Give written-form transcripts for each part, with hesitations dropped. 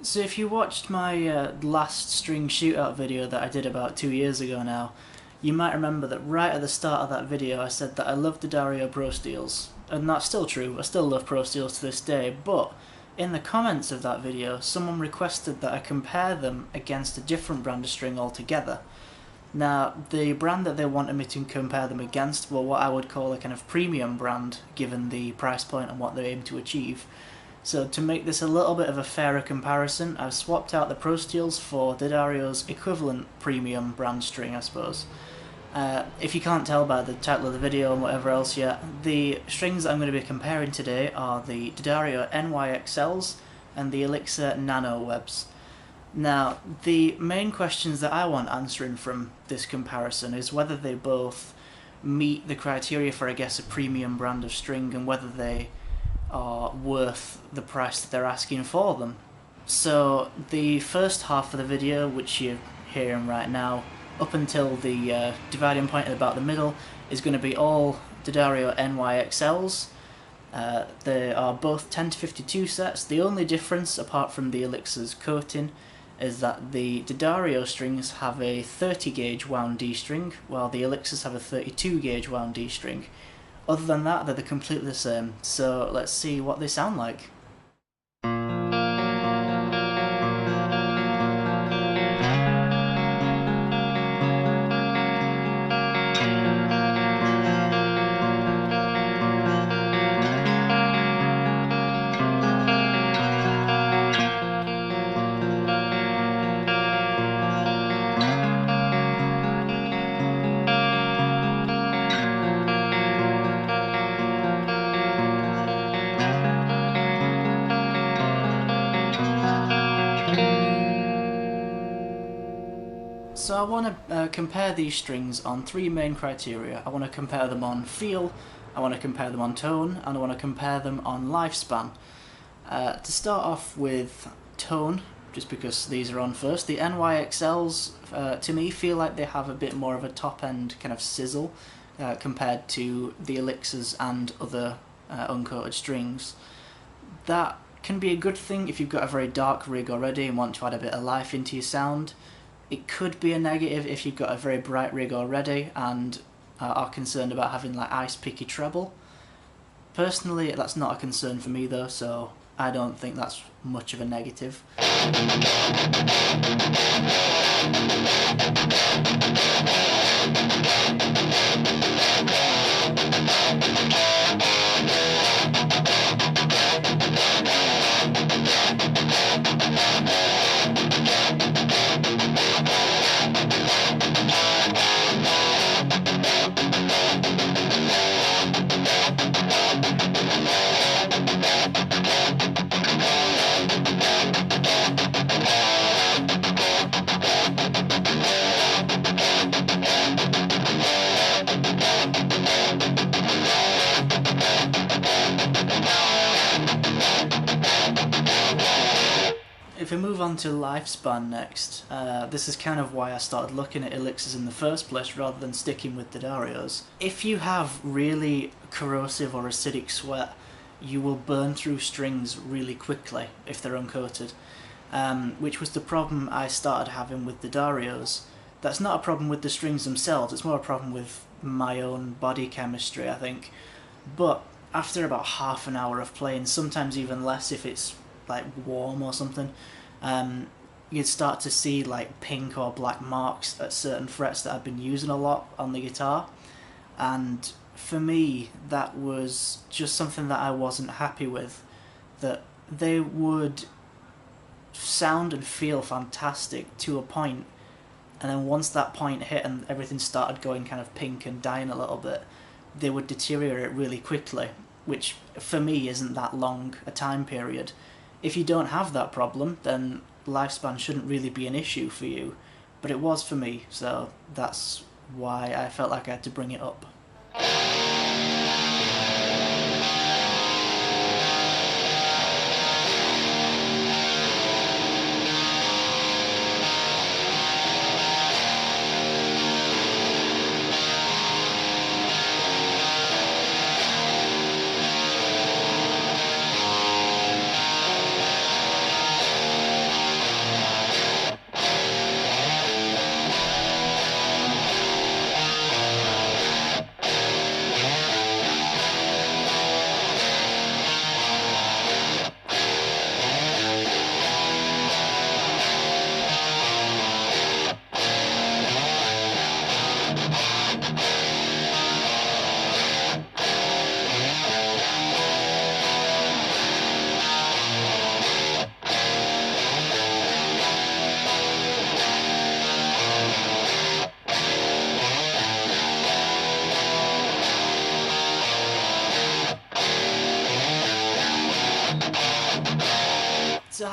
So if you watched my last string shootout video that I did about 2 years ago now, you might remember that right at the start of that video I said that I love D'Addario ProSteels, and that's still true. I still love ProSteels to this day, but in the comments of that video someone requested that I compare them against a different brand of string altogether. Now, the brand that they wanted me to compare them against were what I would call a kind of premium brand, given the price point and what they aim to achieve. So to make this a little bit of a fairer comparison, I've swapped out the ProSteels for D'Addario's equivalent premium brand string, I suppose. If you can't tell by the title of the video and whatever else yet, the strings that I'm going to be comparing today are the D'Addario NYXLs and the Elixir Nanowebs. Now, the main questions that I want answering from this comparison is whether they both meet the criteria for, I guess, a premium brand of string, and whether they are worth the price that they're asking for them. So the first half of the video, which you're hearing right now, up until the dividing point at about the middle, is going to be all D'Addario NYXLs. They are both 10 to 52 sets. The only difference, apart from the Elixirs coating, is that the D'Addario strings have a 30 gauge wound D string, while the Elixirs have a 32 gauge wound D string. Other than that, they're completely the same, so let's see what they sound like. So I want to compare these strings on three main criteria. I want to compare them on feel, I want to compare them on tone, and I want to compare them on lifespan. To start off with tone, just because these are on first, the NYXLs to me feel like they have a bit more of a top end kind of sizzle compared to the Elixirs and other uncoated strings. That can be a good thing if you've got a very dark rig already and want to add a bit of life into your sound. It could be a negative if you've got a very bright rig already and are concerned about having like ice picky treble. Personally, that's not a concern for me though, so I don't think that's much of a negative. If we move on to lifespan next, this is kind of why I started looking at Elixirs in the first place rather than sticking with D'Addario's. If you have really corrosive or acidic sweat, you will burn through strings really quickly if they're uncoated, which was the problem I started having with D'Addario's. That's not a problem with the strings themselves, it's more a problem with my own body chemistry, I think. But after about half an hour of playing, sometimes even less if it's like warm or something, you'd start to see like pink or black marks at certain frets that I've been using a lot on the guitar, and for me that was just something that I wasn't happy with. That they would sound and feel fantastic to a point, and then once that point hit and everything started going kind of pink and dying a little bit, they would deteriorate really quickly, which for me isn't that long a time period. If you don't have that problem, then lifespan shouldn't really be an issue for you, but it was for me, so that's why I felt like I had to bring it up.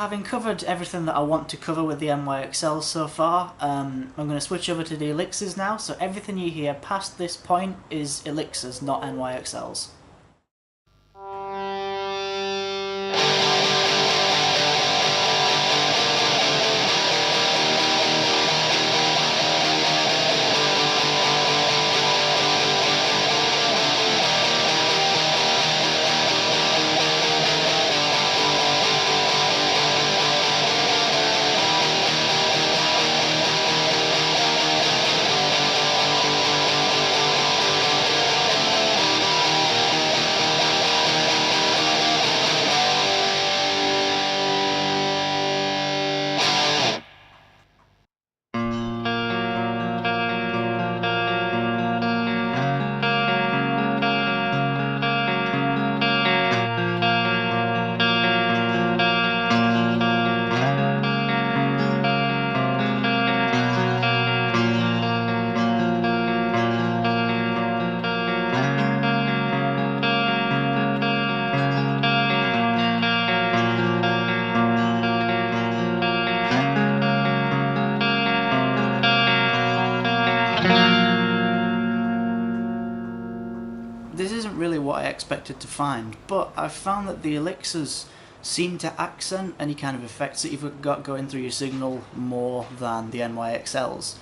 having covered everything that I want to cover with the NYXL so far, I'm going to switch over to the Elixirs now, so everything you hear past this point is Elixirs, not NYXLs. This isn't really what I expected to find, but I've found that the Elixirs seem to accent any kind of effects that you've got going through your signal more than the NYXLs.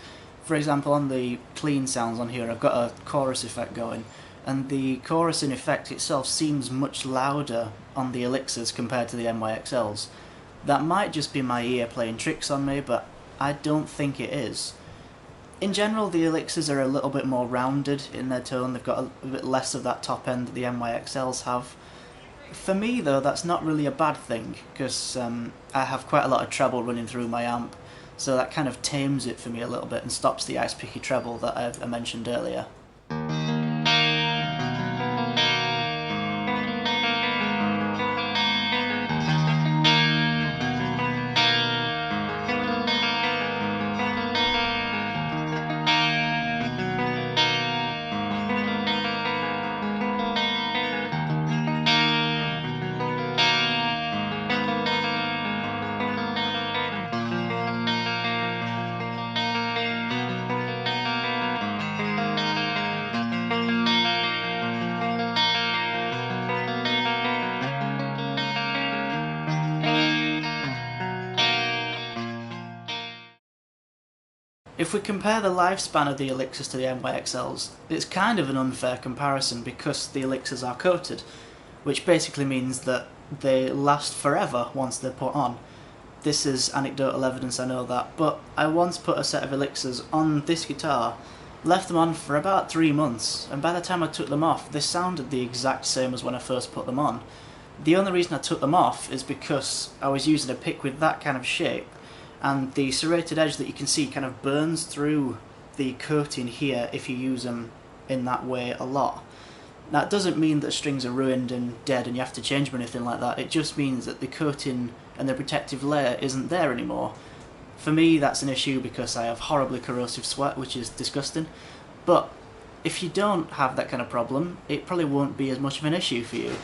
For example, on the clean sounds on here, I've got a chorus effect going, and the chorus in effect itself seems much louder on the Elixirs compared to the NYXLs. That might just be my ear playing tricks on me, but I don't think it is. In general, the Elixirs are a little bit more rounded in their tone. They've got a bit less of that top end that the NYXLs have. For me though, that's not really a bad thing, because I have quite a lot of treble running through my amp, so that kind of tames it for me a little bit and stops the ice picky treble that I mentioned earlier. If we compare the lifespan of the Elixirs to the NYXLs, it's kind of an unfair comparison because the Elixirs are coated, which basically means that they last forever once they're put on. This is anecdotal evidence, I know that, but I once put a set of Elixirs on this guitar, left them on for about 3 months, and by the time I took them off, they sounded the exact same as when I first put them on. The only reason I took them off is because I was using a pick with that kind of shape, and the serrated edge that you can see kind of burns through the coating here if you use them in that way a lot. That doesn't mean that strings are ruined and dead and you have to change them or anything like that. It just means that the coating and the protective layer isn't there anymore. For me, that's an issue because I have horribly corrosive sweat, which is disgusting. But if you don't have that kind of problem, it probably won't be as much of an issue for you.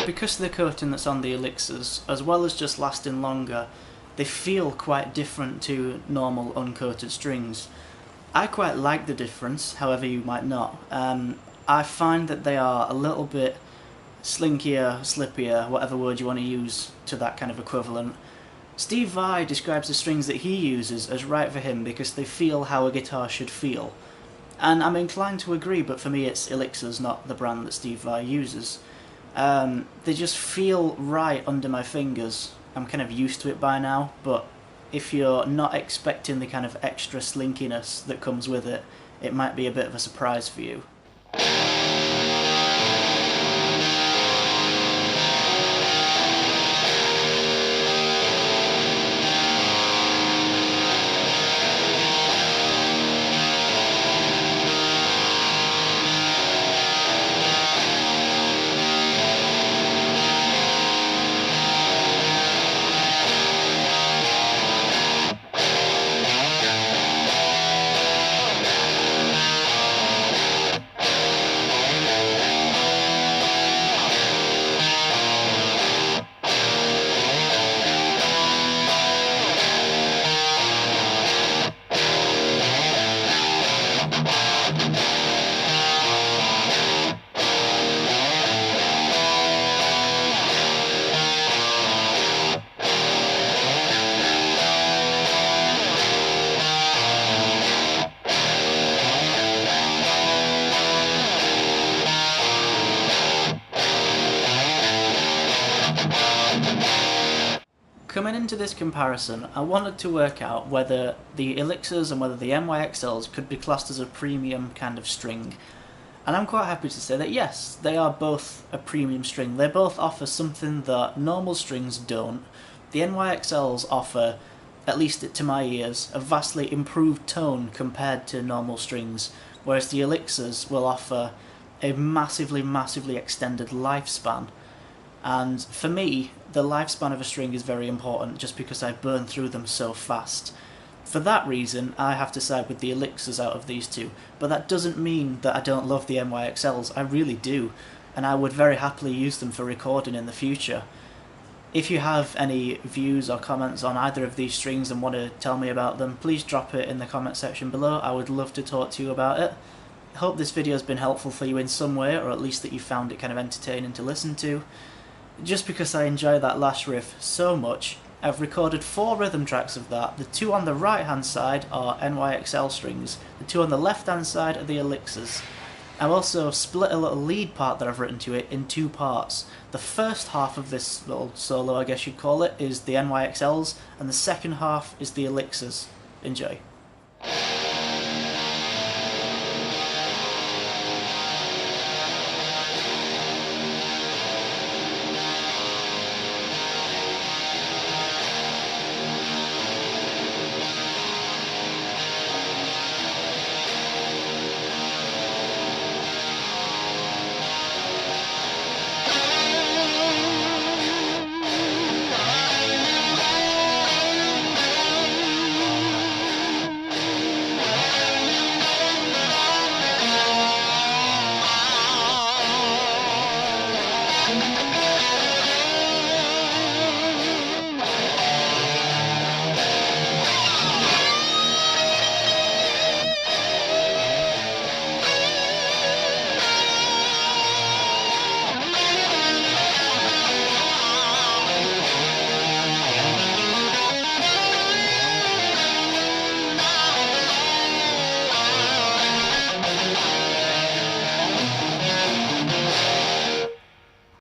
Because of the coating that's on the Elixirs, as well as just lasting longer, they feel quite different to normal uncoated strings. I quite like the difference, however you might not. I find that they are a little bit slinkier, slippier, whatever word you want to use to that kind of equivalent. Steve Vai describes the strings that he uses as right for him because they feel how a guitar should feel. And I'm inclined to agree, but for me it's Elixirs, not the brand that Steve Vai uses. They just feel right under my fingers, I'm kind of used to it by now, but if you're not expecting the kind of extra slinkiness that comes with it, it might be a bit of a surprise for you. Coming into this comparison, I wanted to work out whether the Elixirs and whether the NYXLs could be classed as a premium kind of string. And I'm quite happy to say that yes, they are both a premium string. They both offer something that normal strings don't. The NYXLs offer, at least to my ears, a vastly improved tone compared to normal strings, whereas the Elixirs will offer a massively extended lifespan. And for me, the lifespan of a string is very important just because I burn through them so fast. For that reason, I have to side with the Elixirs out of these two, but that doesn't mean that I don't love the NYXLs. I really do, and I would very happily use them for recording in the future. If you have any views or comments on either of these strings and want to tell me about them, please drop it in the comment section below. I would love to talk to you about it. I hope this video has been helpful for you in some way, or at least that you found it kind of entertaining to listen to. Just because I enjoy that last riff so much, I've recorded 4 rhythm tracks of that. The 2 on the right hand side are NYXL strings, the 2 on the left hand side are the Elixirs. I've also split a little lead part that I've written to it in 2 parts. The first half of this little solo, I guess you'd call it, is the NYXLs, and the second half is the Elixirs. Enjoy.